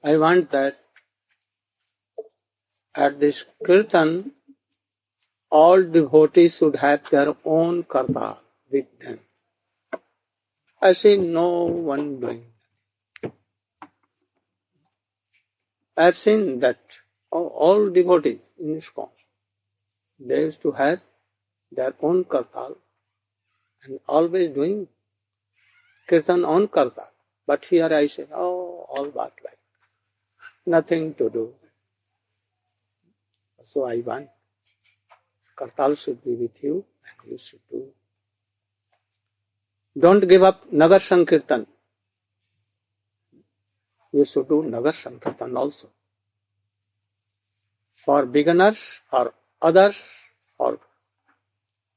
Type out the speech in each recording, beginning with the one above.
I want that at this kirtan, all devotees should have their own karta with them. I see no one doing. I have seen that all devotees in ISKCON, they used to have their own kartal and always doing kirtan on karta. But here I say, all but like nothing to do. So I want kartal should be with you and you should do. Don't give up Nagar Sankirtan. You should do Nagar Sankirtan also. For beginners, for others, for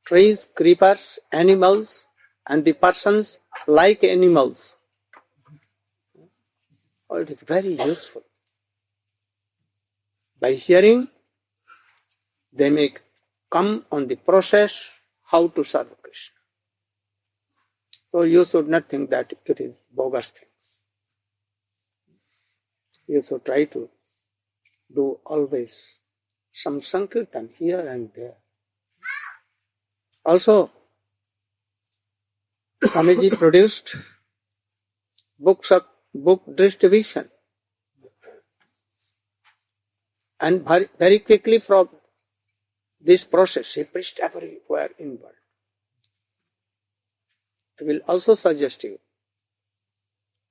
trees, creepers, animals, and the persons like animals. It is very useful. By hearing, they may come on the process how to serve Krishna. So you should not think that it is bogus things. You should try to do always some Sankirtan here and there. Also, Swamiji produced book distribution. And very quickly from this process, he preached everywhere in the world. It will also suggest you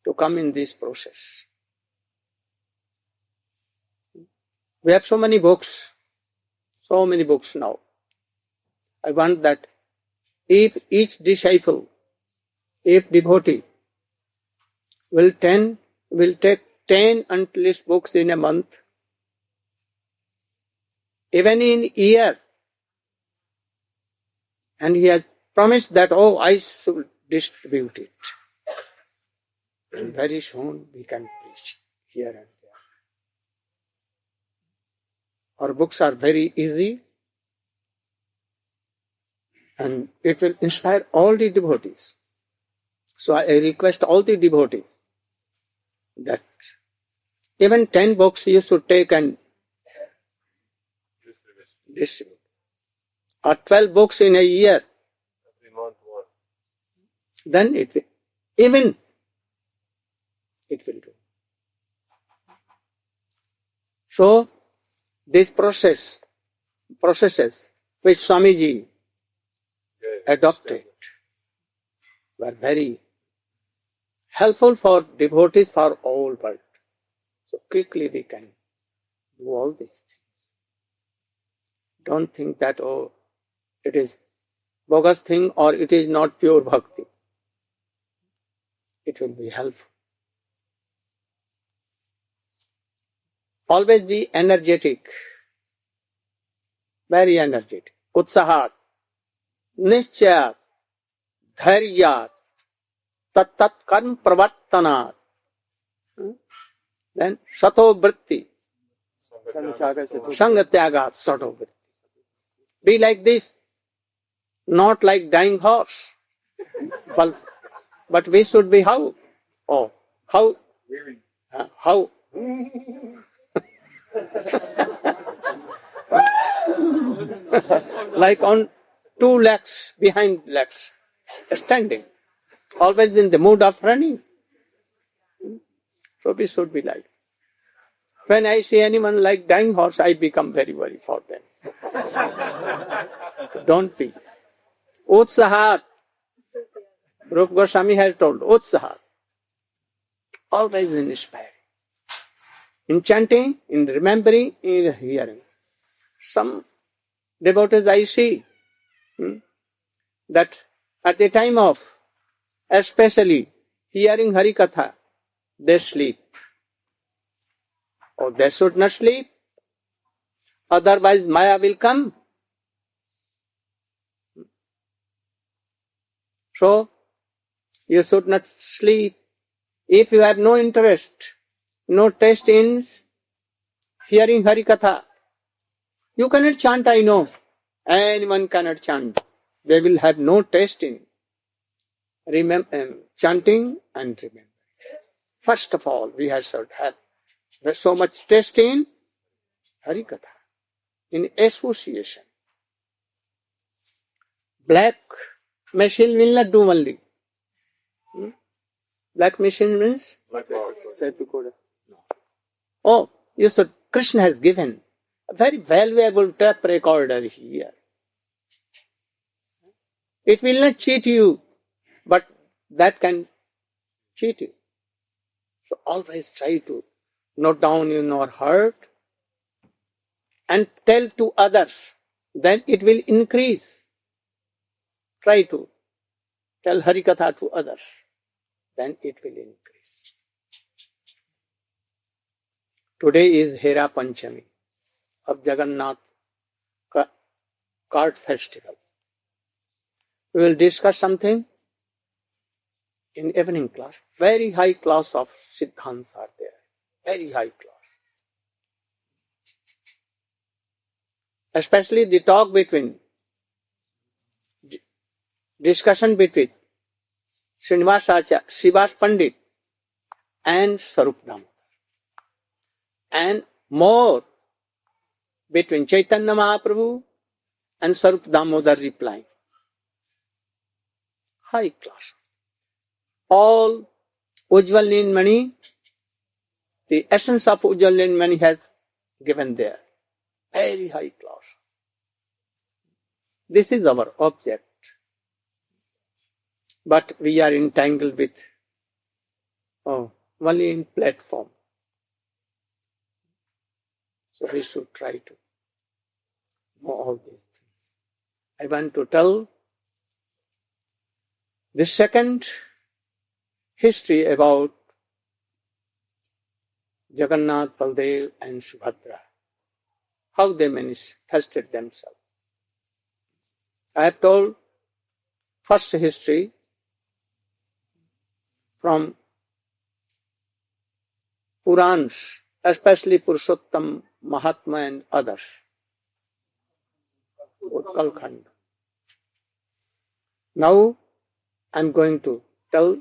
to come in this process. We have so many books now. I want that if each disciple, if devotee will take 10 at least books in a month, even in a year, and he has promised that, I should distribute it. And very soon we can preach here and there. Our books are very easy and it will inspire all the devotees. So I request all the devotees that even 10 books you should take and distribute. Or 12 books in a year. Every month one. Then it will do. So, these processes which Swamiji adopted were very helpful for devotees for all world. So quickly we can do all these things. Don't think that, it is bogus thing or it is not pure bhakti. It will be helpful. Always be energetic, very energetic. Utsahat, nischayat, dhairyat, tat karm pravartanat. Then sato vritti, sangatyagat sato vritti. Be like this, not like dying horse. But we should be how? How? How? Like on 2 legs, behind legs, standing, always in the mood of running. So we should be like. When I see anyone like dying horse, I become very worried for them. Don't be. Utsahat. Rupa Goswami has told, Utsahat. Always inspiring. In chanting, in remembering, in hearing. Some devotees I see that at the time of especially hearing Harikatha, they sleep. They should not sleep. Otherwise Maya will come. So, you should not sleep. If you have no interest, no taste in hearing Harikatha, you cannot chant, I know. Anyone cannot chant. They will have no taste in chanting and remembering. First of all, we should have There's so much taste in Harikatha, in association. Black machine will not do only. Black machine means? Oh, yes, so Krishna has given a very valuable tape recorder here. It will not cheat you, but that can cheat you. So always try to note down in your heart and tell to others, then it will increase. Try to tell Harikatha to others, then it will increase. Today is Hera Panchami of Jagannatha Cart Festival. We will discuss something in evening class. Very high class of Siddhants are there. Very high class. Especially the talk between, discussion between Srinivas Pandit and Sarup Damodar. And more between Chaitanya Mahaprabhu and Sarup Damodar replying. High class. All Ujjwal Mani, the essence of Ujjwal Mani has given there. Very high class. This is our object. But we are entangled with only in platform. So we should try to know all these things. I want to tell the second history about Jagannath, Baldev and Subhadra. How they manifested themselves. I have told first history from Purans, especially Purushottam, Mahatma and others. Utkal Khand. Now I am going to tell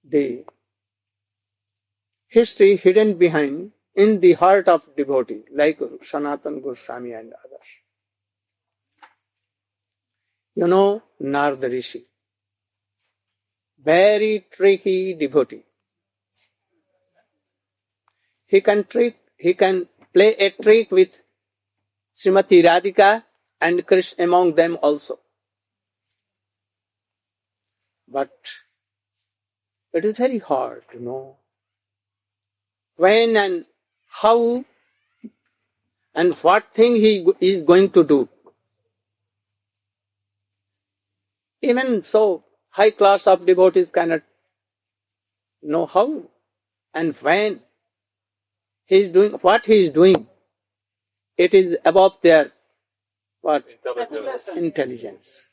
the history hidden behind in the heart of devotee, like Sanatana Goswami and others. You know Narada Rishi, very tricky devotee. He can play a trick with Srimati Radhika and Krishna among them also. But it is very hard to know when and how and what thing he is going to do. Even so, high class of devotees cannot know how and when he is doing what he is doing. It is above their intelligence.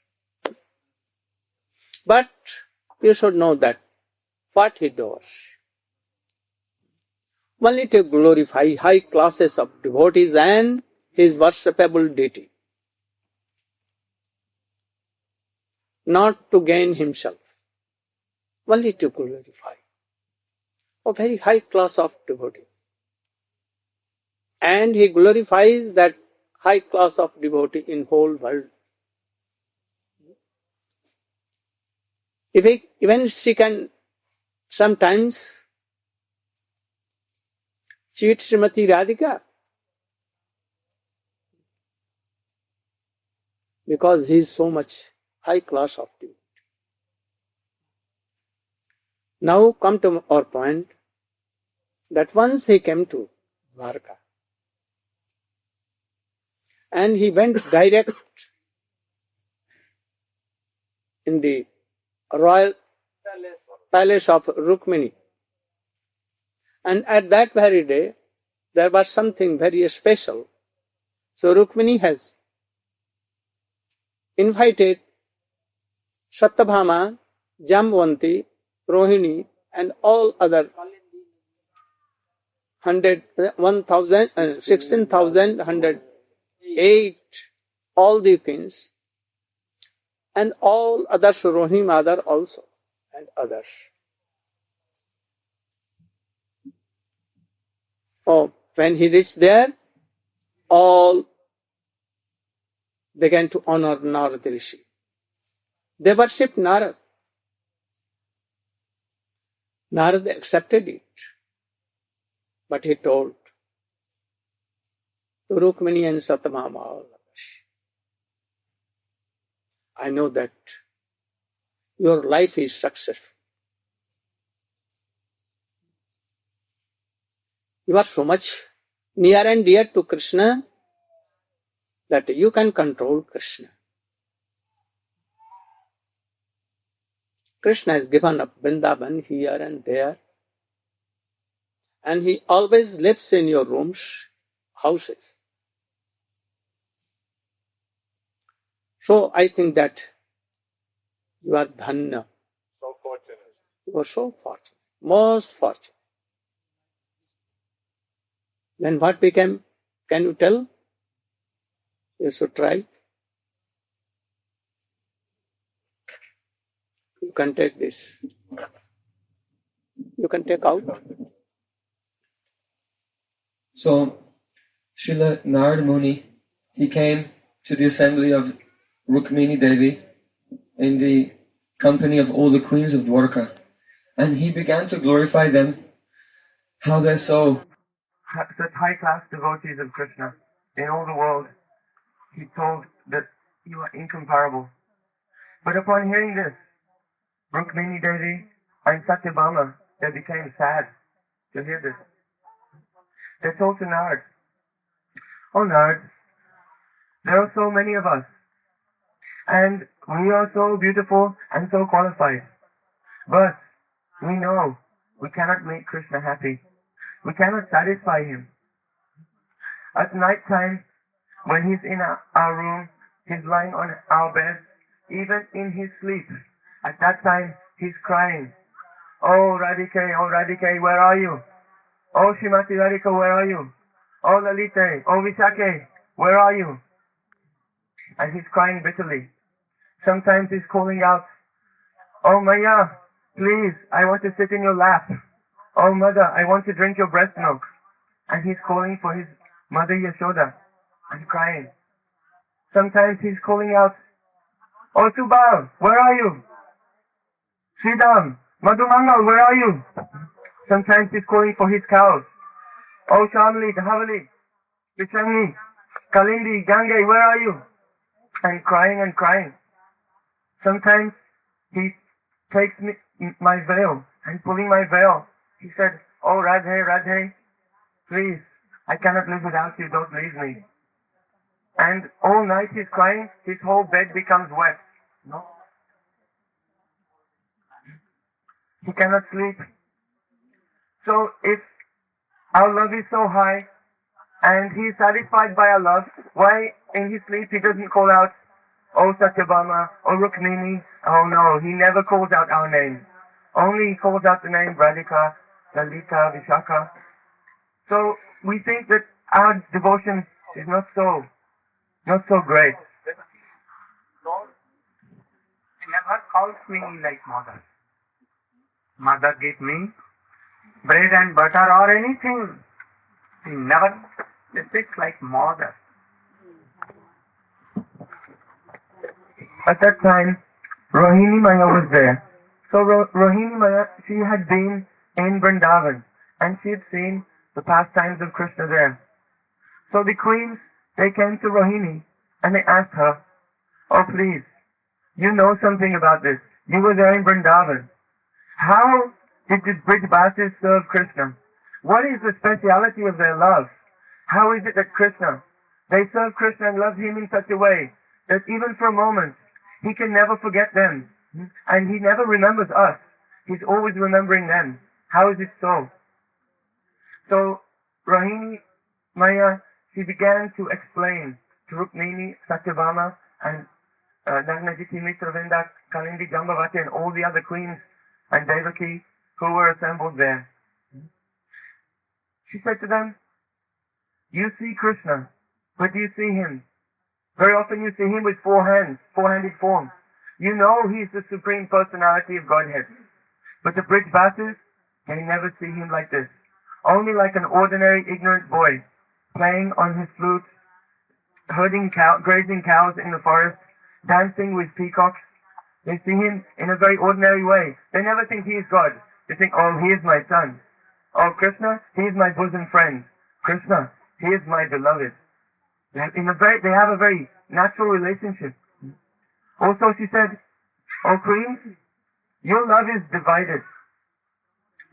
But you should know that what he does, only to glorify high classes of devotees and his worshipable deity, not to gain himself, only to glorify a very high class of devotees. And he glorifies that high class of devotee in whole world. Even she can sometimes cheat Srimati Radhika because he is so much high class of devotee. Now come to our point that once he came to Dwarka and he went direct in the royal palace of Rukmini. And at that very day, there was something very special. So Rukmini has invited Satyabhama, Jamvanti, Rohini and all other 16,108, all the kings, and all others, Rohini mother also, and others. Oh, when he reached there, all began to honor Narada Rishi. They worshipped Narada. Narada accepted it. But he told to Rukmini and Satyabhama, I know that your life is successful. You are so much near and dear to Krishna that you can control Krishna. Krishna has given up Vrindavan here and there, and he always lives in your rooms, houses. So I think that you are dhanya. So fortunate. You are so fortunate, most fortunate. Then what became? Can you tell? You should try. You can take this. You can take out. So, Srila Narada Muni, he came to the assembly of Rukmini Devi in the company of all the queens of Dwarka, and he began to glorify them, how they're such high-class devotees of Krishna in all the world. He told that you are incomparable. But upon hearing this, Rukmini Devi and Satyabhama, they became sad to hear this. They told to Narad, "Oh Narad, there are so many of us, and we are so beautiful and so qualified. But we know we cannot make Krishna happy. We cannot satisfy him. At night time, when he's in our room, he's lying on our bed, even in his sleep. At that time, he's crying, oh Radhike, where are you? Oh Shrimati Radhika, where are you? Oh Lalite, oh Vishake, where are you?" And he's crying bitterly. Sometimes he's calling out, "Oh Maya, please, I want to sit in your lap. Oh mother, I want to drink your breast milk." And he's calling for his mother Yashoda and crying. Sometimes he's calling out, "Oh Subal, where are you? Sridham, Madhumangal, where are you?" Sometimes he's calling for his cows. "Oh Shamli, Dhavalli, Vichangi, Kalindi, Gange, where are you?" And crying. Sometimes he takes my veil and pulling my veil. He said, "Oh Radhe, please, I cannot live without you, don't leave me." And all night he's crying, his whole bed becomes wet. No? He cannot sleep. So if our love is so high and he is satisfied by our love, why in his sleep he doesn't call out, "Oh Satyabhama, oh Rukmini"? Oh no, he never calls out our name. Only he calls out the name Radhika, Lalita, Vishaka. So we think that our devotion is not so great. He never calls me like mother. Mother gave me bread and butter or anything. He never speaks like mother. At that time, Rohini Maya was there. So Rohini Maya, she had been in Vrindavan and she had seen the pastimes of Krishna there. So the queens, they came to Rohini and they asked her, "Oh please, you know something about this. You were there in Vrindavan. How did the Brijbasis serve Krishna? What is the speciality of their love? How is it that they serve Krishna and love him in such a way that even for a moment, he can never forget them. And he never remembers us. He's always remembering them. How is it so?" So Rohini Maya, she began to explain to Rukmini, Satyabhama, and Nagnajiti Mitravinda, Kalindi, Jambavati, and all the other queens, and Devaki, who were assembled there. She said to them, "You see Krishna, but do you see him? Very often you see him with four-handed form. You know he's the Supreme Personality of Godhead. But the Brijbasis, they never see him like this. only like an ordinary ignorant boy, playing on his flute, grazing cows in the forest, dancing with peacocks. They see him in a very ordinary way. They never think he is God. They think, oh, he is my son. Oh, Krishna, he is my bosom friend. Krishna, he is my beloved. They have a very natural relationship. Also, she said, oh, Queen, your love is divided.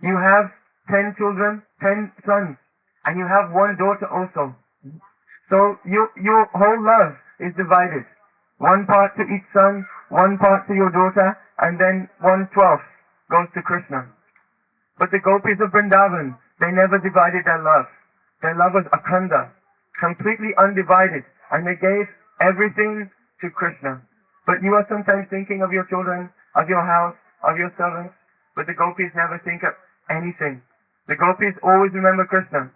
You have 10 children, 10 sons, and you have one daughter also. So your whole love is divided. One part to each son, one part to your daughter, and then 1/12 goes to Krishna. But the gopis of Vrindavan, they never divided their love. Their love was akhanda, completely undivided, and they gave everything to Krishna. But you are sometimes thinking of your children, of your house, of your servants, but the gopis never think of anything. The gopis always remember Krishna.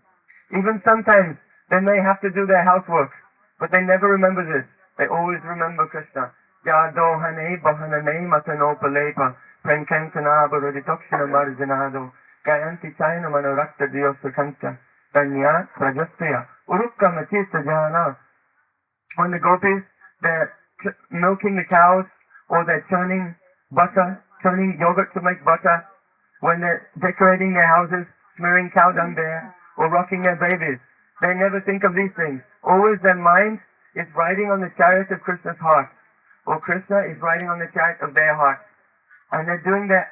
Even sometimes they may have to do their housework, but they never remember this. They always remember Krishna. Yadohane bahanane matanopalepa prenkantanabharoditokshana marjanado gayanti chayana manorakta diyosakancha danya prajastaya urukkamatita jana. When the gopis, they're milking the cows, or they're churning yogurt to make butter, when they're decorating their houses, smearing cow dung there, or rocking their babies, they never think of these things. Always their mind is riding on the chariot of Krishna's heart, or Krishna is riding on the chariot of their heart. And they're doing their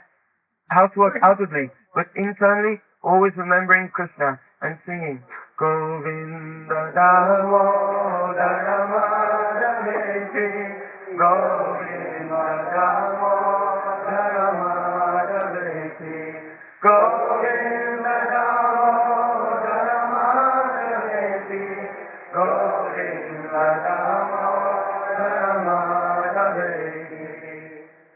housework outwardly, but internally always remembering Krishna and singing Govinda Damodara Madhaveti Govinda Damodara Madhaveti Govinda Damodara Madhaveti Govinda Damodara Madhaveti.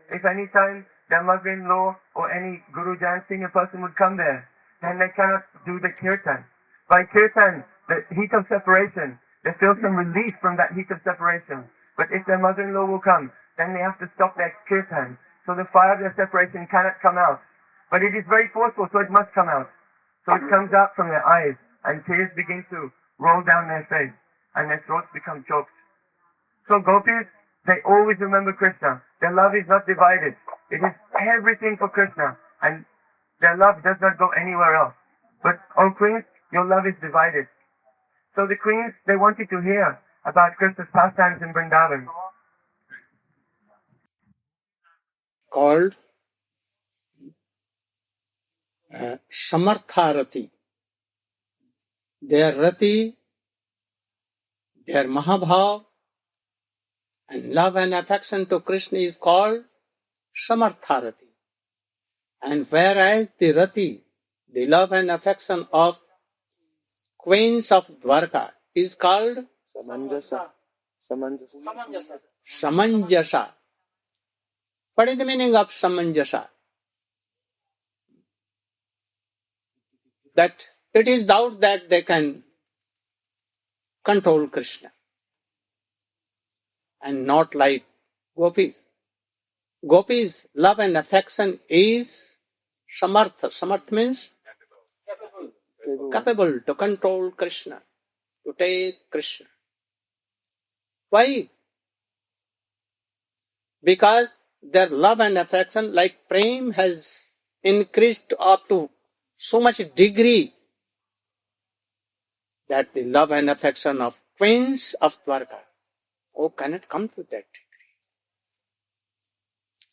If any time their mother-in-law or any Gurujan senior person would come there, then they cannot do the kirtan. By kirtan, the heat of separation, they feel some relief from that heat of separation. But if their mother-in-law will come, then they have to stop their kirtan. So the fire of their separation cannot come out. But it is very forceful, so it must come out. So it comes out from their eyes, and tears begin to roll down their face, and their throats become choked. So gopis, they always remember Krishna. Their love is not divided. It is everything for Krishna, and their love does not go anywhere else. But, oh queens, your love is divided. So the queens, they wanted to hear about Krishna's pastimes in Vrindavan. Called Samartha Rati. Their Rati, their Mahabhav, and love and affection to Krishna is called Samartha Rati. And whereas the Rati, the love and affection of queens of Dwarka, is called Samanjasa. What is the meaning of Samanjasa? That it is doubt that they can control Krishna. And not like gopis. Gopis' love and affection is samartha. Samartha means capable to control Krishna, to take Krishna. Why? Because their love and affection, like prem, has increased up to so much degree that the love and affection of queens of Dwarka, cannot come to that degree.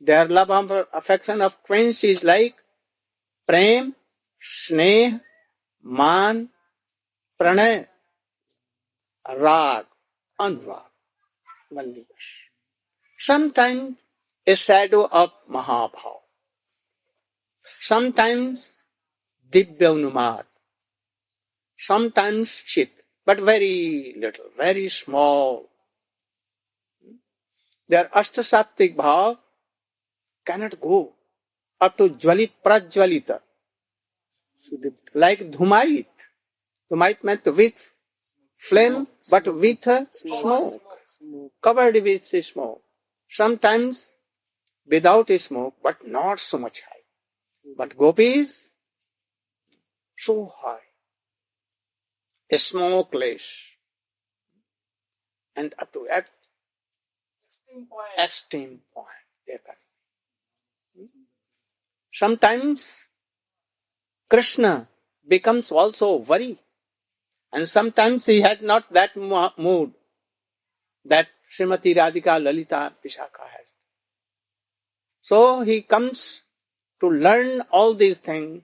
Their love and affection of queens is like prem, sneh, man, pranay, rag, anurag, only. Sometimes a shadow of Mahabhav, sometimes Divya-Unumad, sometimes Chit, but very little, very small. Their Ashtasaptik Bhav cannot go up to Jvalit Prajvalita, like Dhumait. Dhumait meant with flame, but with smoke, covered with smoke. Sometimes without smoke, but not so much high. But gopis, so high. smokeless, and up to extreme point they come. Sometimes Krishna becomes also worry, and sometimes he had not that mood that Srimati Radhika, Lalita, Vishakha has. So he comes to learn all these things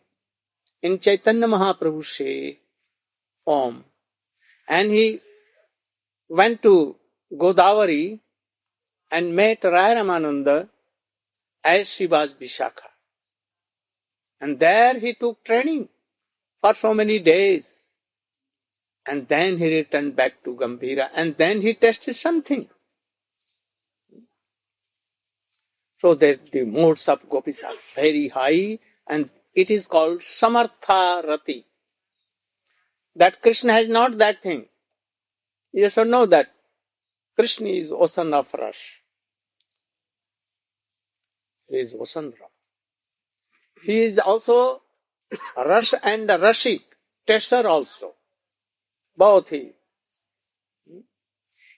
in Chaitanya Mahaprabhu's form. And he went to Godavari and met Raya Ramananda as she was Vishakha. And there he took training for so many days. And then he returned back to Gambhira, and then he tested something. So that the modes of gopis are very high, and it is called Samartha Rati. That Krishna has not that thing. You should know that Krishna is ocean of rush. He is ocean of. He is also rush and rashik, tester also. Both he.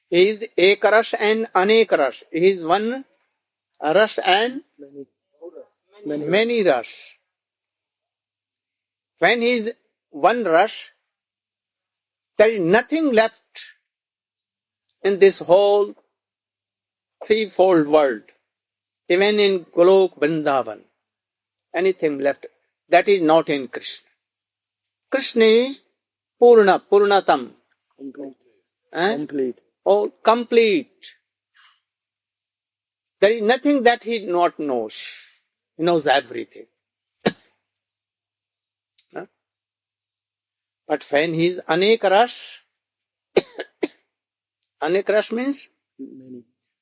He is ek rush and anek rush. He is one rush and many rush. When he is one rush, there is nothing left in this whole threefold world. Even in Golok Vrindavan, anything left that is not in Krishna. Krishna is Purna, Purnatam. Complete. Oh, complete. There is nothing that he not knows. He knows everything. But when he is Anek Ras, Anek Ras means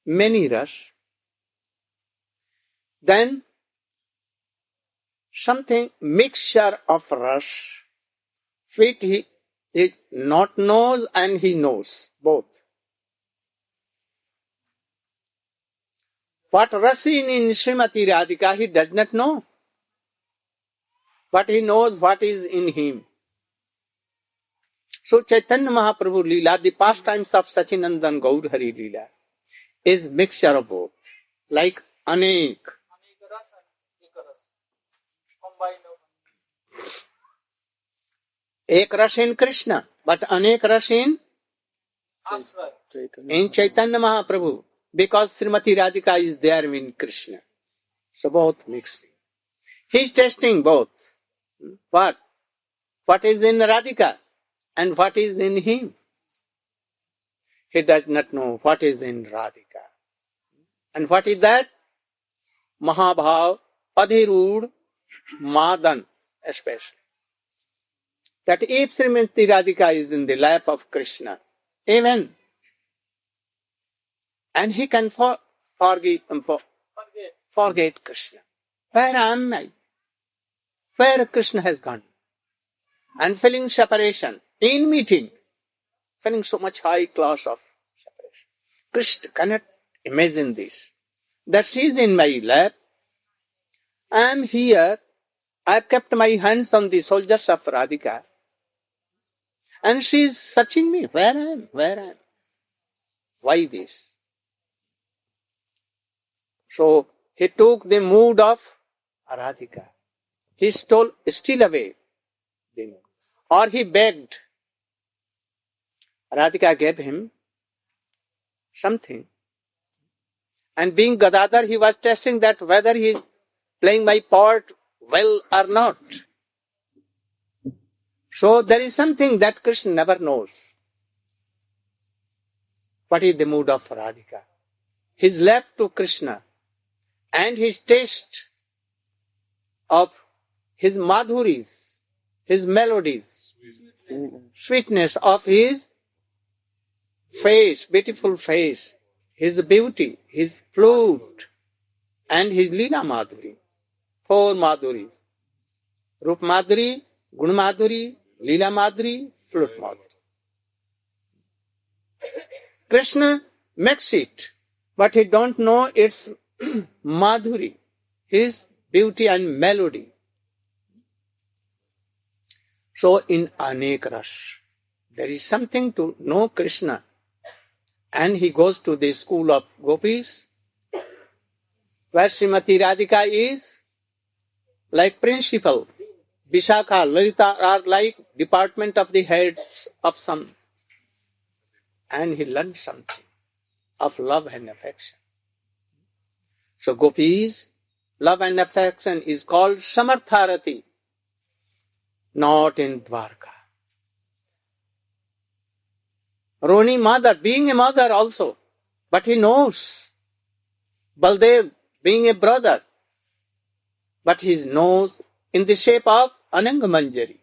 many Ras, then something mixture of Ras, which he not knows and he knows, both. What Ras in Srimati Radhika he does not know, but he knows what is in him. So Chaitanya Mahaprabhu Leela, the pastimes of Sachinandan Gaur Hari Leela, is mixture of both, like Anek. Ek ras in Krishna, but Anek ras in Chaitanya Mahaprabhu, because Srimati Radhika is there in Krishna. So both mixed. He is testing both. What? What is in Radhika and what is in him? He does not know what is in Radhika. And what is that? Mahabhav, Adhirud, Madan especially. That if Srimati Radhika is in the lap of Krishna, even, and he can forget Krishna. Where am I? Where Krishna has gone? And feeling separation, in meeting, feeling so much high class of separation. Krishna cannot imagine this. That she is in my lap. I am here. I have kept my hands on the soldiers of Radhika. And she is searching me. Where I am? Where I am? Why this? So he took the mood of Radhika. He stole still away the mood. Or he begged. Radhika gave him something. And being Gadadhar, he was testing that whether he is playing my part well or not. So there is something that Krishna never knows. What is the mood of Radhika? His love to Krishna and his taste of his madhuris, his melodies, sweetness of his face, beautiful face, his beauty, his flute, and his Leela Madhuri. 4 Madhuris. Rup Madhuri, Gun Madhuri, Leela Madhuri, flute Madhuri. Krishna makes it, but he don't know its Madhuri, his beauty and melody. So in Anek Ras, there is something to know Krishna. And he goes to the school of gopis, where Srimati Radhika is like principal. Vishakha, Lalita are like department of the heads of some. And he learned something of love and affection. So gopis, love and affection is called Samartharati, not in Dwarka. Roni mother, being a mother also, but he knows. Baldev being a brother, but he knows in the shape of Ananga Manjari,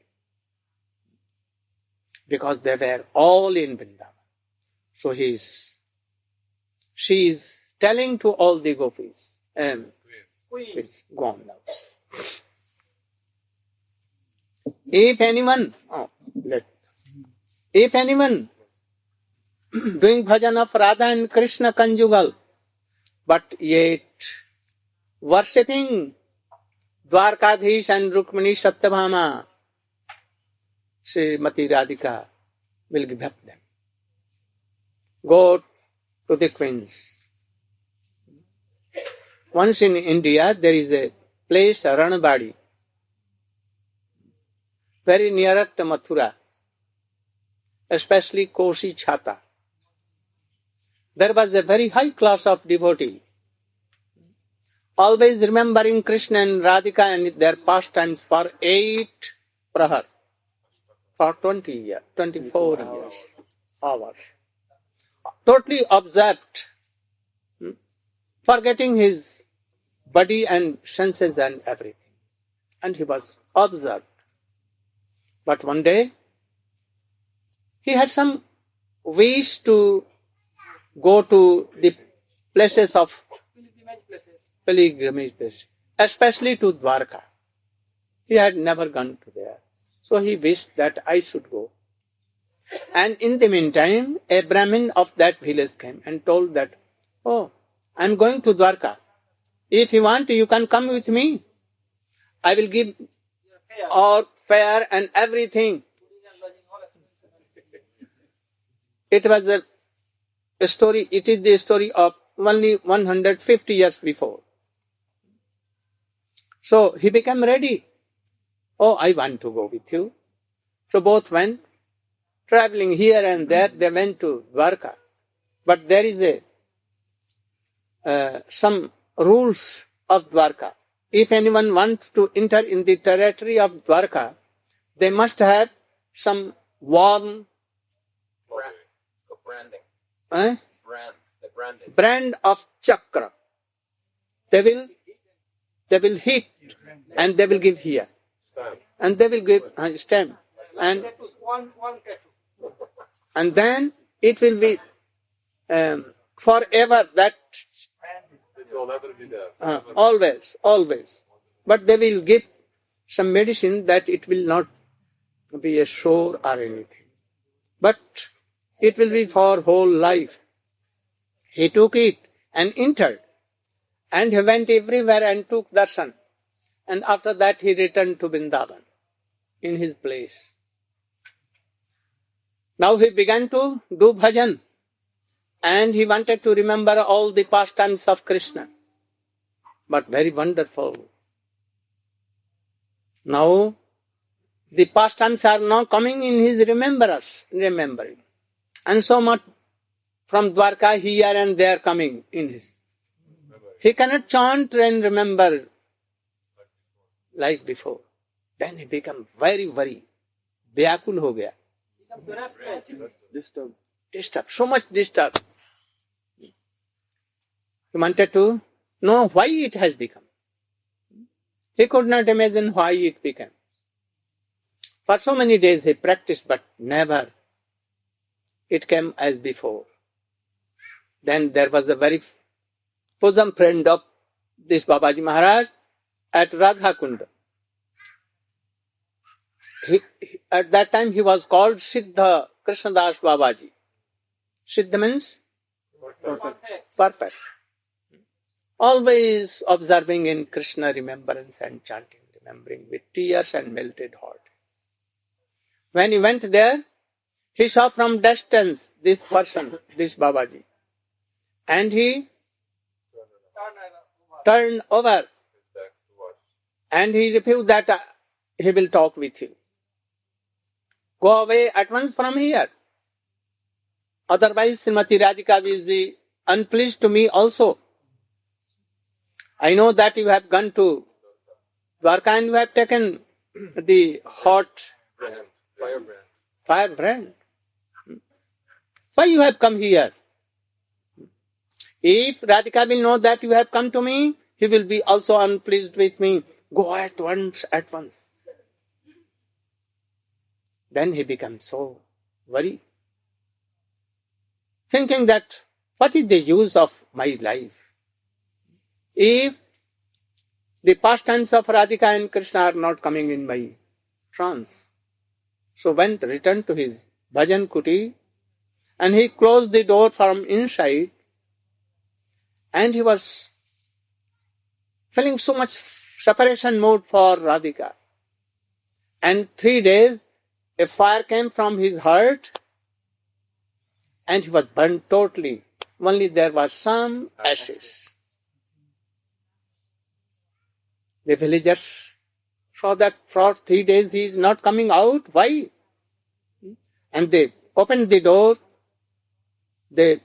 because they were all in Vrindavan. So she is telling to all the gopis, queens, go on now. If anyone doing bhajan of Radha and Krishna conjugal, but yet worshipping Dwarkadhish and Rukmini Satyabhama, Srimati Radhika will give up them. Go to the queens. Once in India, there is a place, Ranbadi, very near to Mathura, especially Koshi Chhata. There was a very high class of devotee, always remembering Krishna and Radhika and their pastimes for 8 prahar, for 24 hours. Totally observed, forgetting his body and senses and everything. And he was observed. But one day, he had some wish to go to the places of pilgrimage places, especially to Dwarka. He had never gone to there. So he wished that I should go. And in the meantime, a Brahmin of that village came and told that, oh, I am going to Dwarka. If you want, you can come with me. I will give all fare and everything. It was a story, it is the story of only 150 years before. So he became ready. Oh, I want to go with you. So both went, traveling here and there, they went to Dwarka. But there is some rules of Dwarka. If anyone wants to enter in the territory of Dwarka, they must have some warm brand of chakra. They will hit and they will give here. And they will give stem. And then it will be forever that always. But they will give some medicine that it will not be a sore or anything. But it will be for whole life. He took it and entered. And he went everywhere and took darshan. And after that he returned to Vrindavan in his place. Now he began to do bhajan. And he wanted to remember all the pastimes of Krishna. But very wonderful. Now, the pastimes are now coming in his remembering. And so much from Dwarka here and there coming in his. He cannot chant and remember like before. Then he became very vyakul ho gaya. Disturbed, so much disturbed. He wanted to know why it has become. He could not imagine why it became. For so many days he practiced, but never it came as before. Then there was a very bosom friend of this Babaji Maharaj at Radha Kund. At that time he was called Siddha Krishnadas Babaji. Siddha means perfect. Always observing in Krishna remembrance and chanting, remembering with tears and melted heart. When he went there, he saw from distance this person, this Babaji, and he turned over and he refused that he will talk with you. Go away at once from here. Otherwise, Srimati Radhika will be unpleased to me also. I know that you have gone to Dwarka and you have taken the hot firebrand. Why you have come here? If Radhika will know that you have come to me, he will be also unpleased with me. Go at once. Then he becomes so worried, thinking that what is the use of my life? If the pastimes of Radhika and Krishna are not coming in my trance. So when returned to his bhajan kuti, and he closed the door from inside, and he was feeling so much separation mood for Radhika. And 3 days, a fire came from his heart, and he was burnt totally. Only there was some ashes. The villagers saw that for 3 days he is not coming out. Why? And they opened the door, they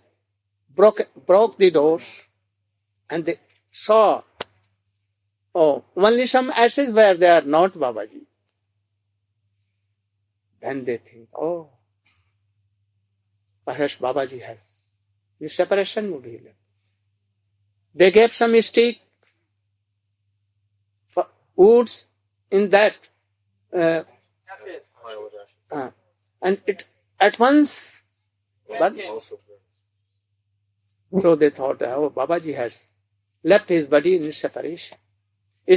broke the doors, and they saw, only some ashes were there, not Babaji. Then they think, perhaps Babaji has this separation mood. They gave some stick, woods in that, and it at once burned. So they thought, Babaji has left his body in separation.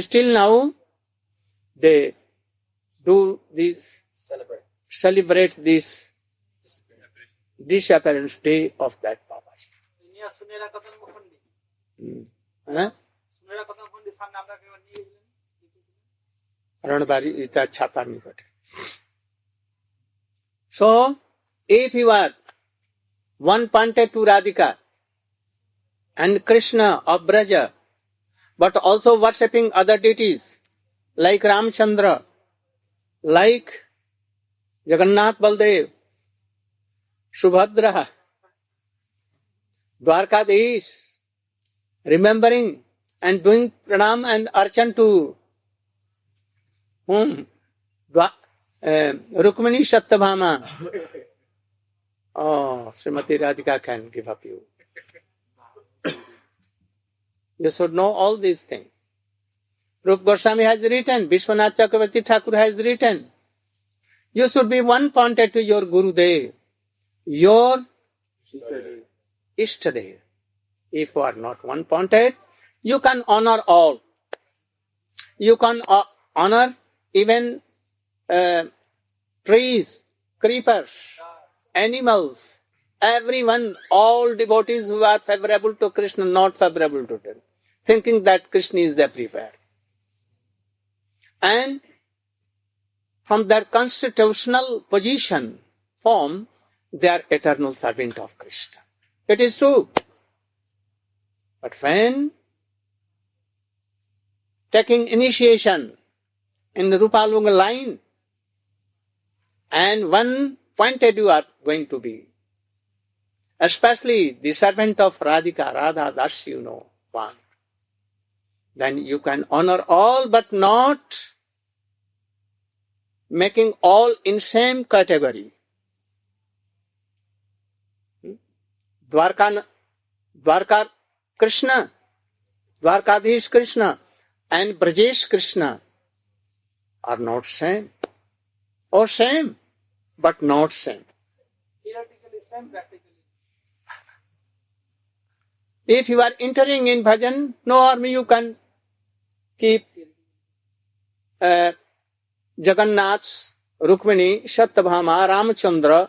Still now, they do this, celebrate this disappearance day of that Babaji. So, if you are one pointed to Radhika and Krishna of Braja, but also worshipping other deities like Ramchandra, like Jagannatha Baldev, Subhadra, Dwarkadish, remembering and doing pranam and archan to whom? Rukmini Satyabhama. Srimati Radhika can give up you. You should know all these things. Rup Goswami has written, Vishwanath Chakravarti Thakur has written, you should be one pointed to your Gurudev, your Ishtadev. If you are not one pointed, you can honor all. You can honor even trees, creepers, animals, everyone, all devotees who are favorable to Krishna, not favorable to them, thinking that Krishna is everywhere. And from their constitutional position, form, they are eternal servant of Krishna. It is true. But when taking initiation in the Rupalunga line, and one pointed you are going to be, especially the servant of Radhika, Radha Das, you know, one, then you can honor all, but not making all in same category. Dwarka Krishna, Dwarkadish Krishna and Brajesh Krishna are not same. Or same, but not same. Theoretically same, practically. If you are entering in bhajan, no harm, you can keep Jagannath, Rukmini, Satyabhama, Ramchandra,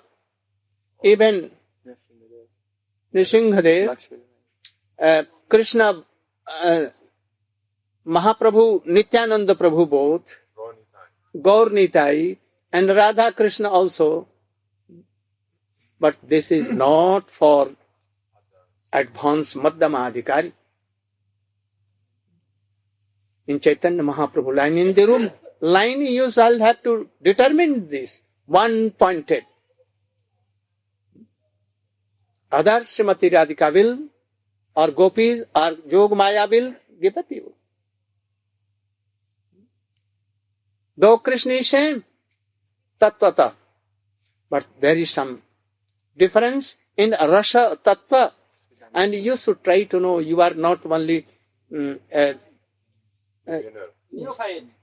even Nrsimhadev, Krishna, Mahaprabhu, Nityananda Prabhu both, Gaur Nitai, and Radha Krishna also, But this is not for advanced Madhyama Adhikari. In Chaitanya Mahaprabhu line, in the room line, you shall have to determine this, one pointed. Other Srimati Radhika will, or Gopis, or Jog Maya will give up you. Though Krishna is same, Tattvata, but there is some difference in Rasa Tattva, and you should try to know. You are not only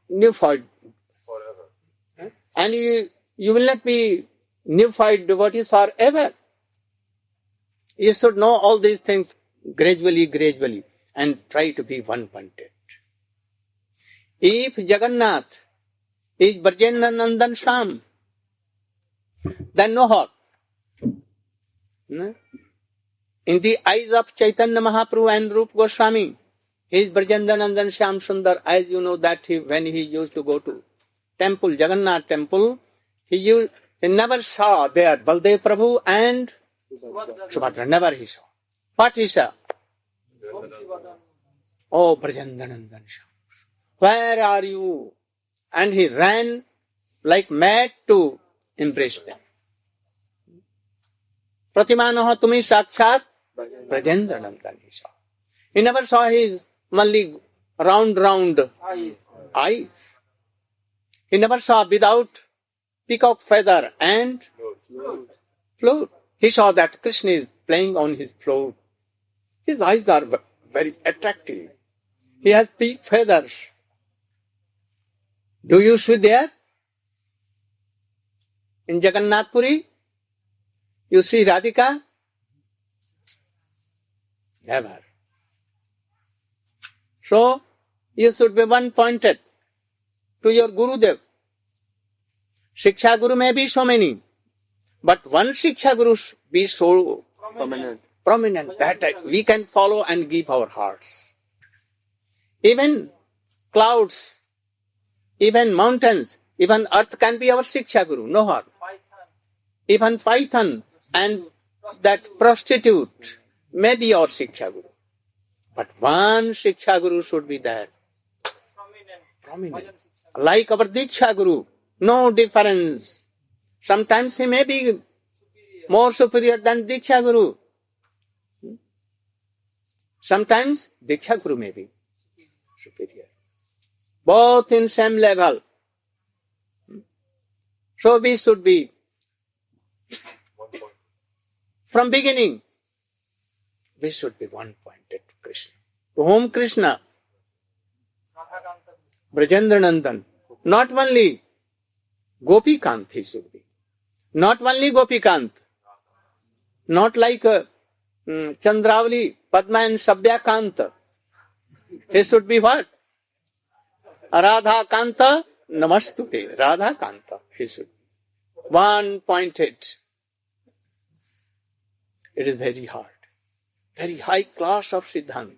neophyte, and you will not be neophyte devotees forever. You should know all these things gradually, and try to be one-pointed. If Jagannath is Brajendra Nandan Sham, then no harm. In the eyes of Chaitanya Mahaprabhu and Rupa Goswami, he is Brajendra Nandan Sham Sundar. As you know that when he used to go to temple, Jagannath temple, he never saw there Baldev Prabhu and Subhadra. Never he saw. What he saw? Oh, Brajendra Nandan Sham. Where are you? And he ran like mad to embrace them. Pratimanoha tumi sakshat Brajendra Nandan he saw. He never saw his only round eyes. He never saw without peacock feather and flute. He saw that Krishna is playing on his flute. His eyes are very attractive. He has peak feathers. Do you see there? In Jagannath Puri, you see Radhika? Never. So, you should be one-pointed to your Gurudev. Shiksha Guru may be so many, but one Shiksha Guru be so prominent that we can follow and give our hearts. Even clouds, even mountains, even earth can be our Shiksha Guru, no harm. Even python and that prostitute may be our Shiksha Guru. But one Shiksha Guru should be there. Prominent. Like our Diksha Guru, no difference. Sometimes he may be more superior than Diksha Guru. Sometimes Diksha Guru may be superior. Both in same level. So we should be from beginning. We should be one-pointed to Krishna. To whom Krishna? Brajendra Nandan. Not only Gopikant he should be. Not only Gopikant. Not like Chandravali, Padma and Sabhyakant. He should be what? Radha Kanta Namastute. Radha Kanta he should be. One-pointed. It is very hard. Very high class of Siddhanta.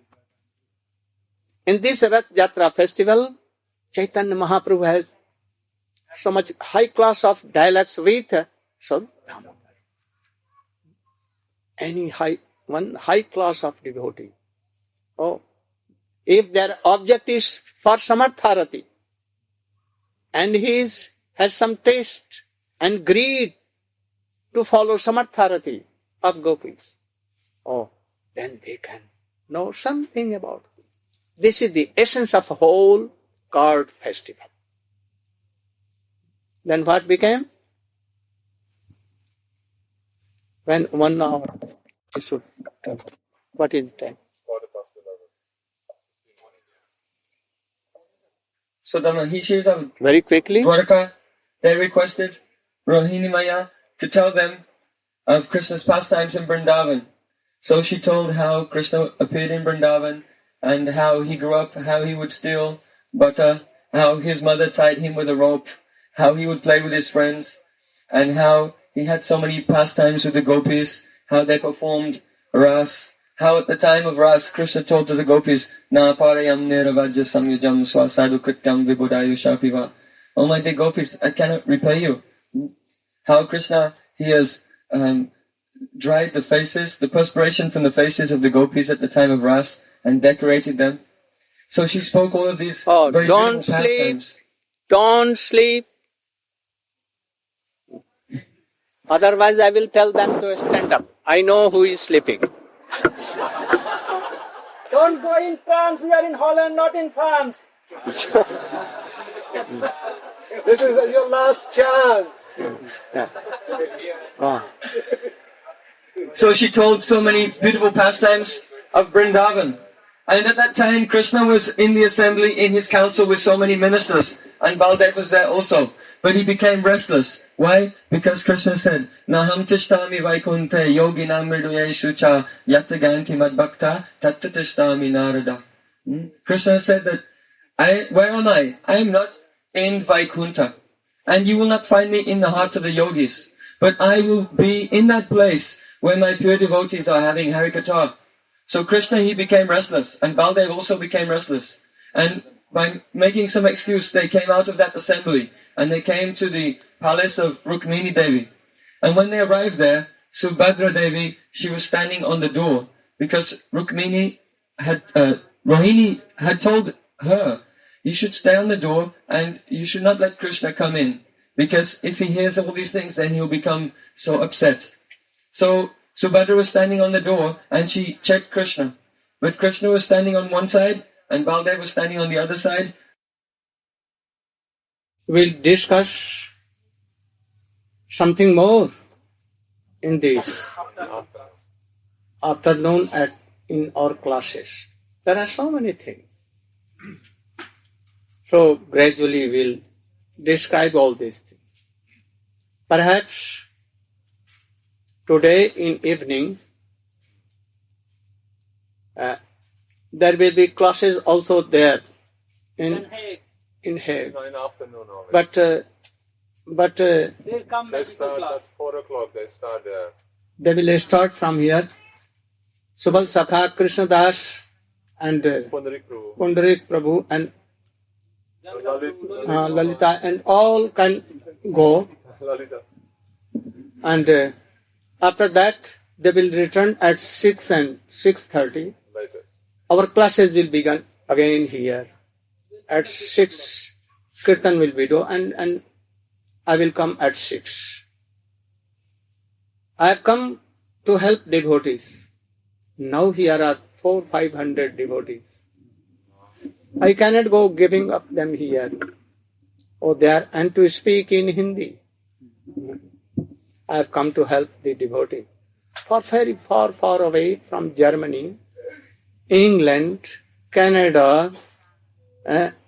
In this Rath Yatra festival, Chaitanya Mahaprabhu has so much high class of dialects with Damodar. One high class of devotee. Oh, if their object is for Samartharati, and he has some taste and greed to follow Samartharati of gopis, oh, then they can know something about this. This is the essence of a whole card festival. Then what became? When 1 hour, you should tell. What is the time? So the Mahishis of Very quickly. Dwarka, they requested Rohini Maya to tell them of Krishna's pastimes in Vrindavan. So she told how Krishna appeared in Vrindavan and how he grew up, how he would steal butter, how his mother tied him with a rope, how he would play with his friends, and how he had so many pastimes with the gopis, how they performed ras, how at the time of ras, Krishna told to the gopis, Na parayam niravajya samyujam swasadu krityam vibudayu shapiva. Oh my dear gopis, I cannot repay you. How Krishna, he has dried the faces, the perspiration from the faces of the gopis at the time of Ras and decorated them. So she spoke all of these very don't beautiful sleep, pastimes. don't sleep. Otherwise I will tell them to stand up. I know who is sleeping. Don't go in France. We are in Holland, not in France. This is your last chance. Oh. So she told so many beautiful pastimes of Vrindavan. And at that time, Krishna was in the assembly, in his council with so many ministers. And Baldev was there also. But he became restless. Why? Because Krishna said, Naham tishtami vaikunte yoginam mriduyeshu cha yataganti madbhakta tatta tishtami narada. Krishna said that, where am I? I am not in Vaikuntha. And you will not find me in the hearts of the yogis. But I will be in that place where my pure devotees are having Harikatha. So Krishna, he became restless. And Baldev also became restless. And by making some excuse, they came out of that assembly. And they came to the palace of Rukmini Devi. And when they arrived there, Subhadra Devi, she was standing on the door. Because Rohini had told her, you should stay on the door and you should not let Krishna come in. Because if he hears all these things, then he'll become so upset. So Subhadra was standing on the door and she checked Krishna. But Krishna was standing on one side and Baldev was standing on the other side. We'll discuss something more in this afternoon in our classes. There are so many things. So gradually we'll describe all these things. Perhaps today in evening there will be classes also there in Hague. No, in the afternoon already. But They'll come They back to start at class. 4 o'clock. They start there. they will start from here. Subal Sakha, Krishna Das and Pundarik Prabhu. Pundarik Prabhu and Lalit. Lalita and all can go. Lalita. And after that they will return at 6 and 6:30. Later. Our classes will begin again here. At 6, Kirtan will be done and I will come at 6. I have come to help devotees. Now here are 400-500 devotees. I cannot go giving up them here or there and to speak in Hindi. I have come to help the devotee. For very far, far away from Germany, England, Canada,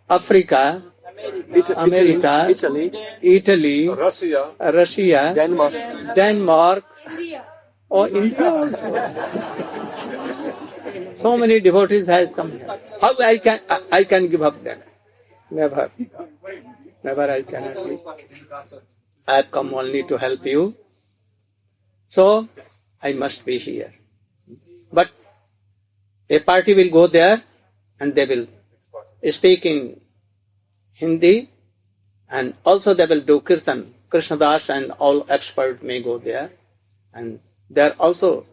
Africa, America, Italy, Russia, Denmark, or India. So many devotees has come here. How I can give up them? Never. Never I cannot give. I have come only to help you. So I must be here. But a party will go there and they will speak in Hindi and also they will do Kirtan. Krishnadas and all experts may go there. And there also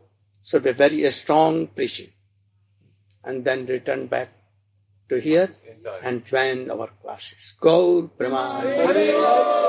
should be very strong preaching. And then return back to here and join our classes. Gaur Premanand.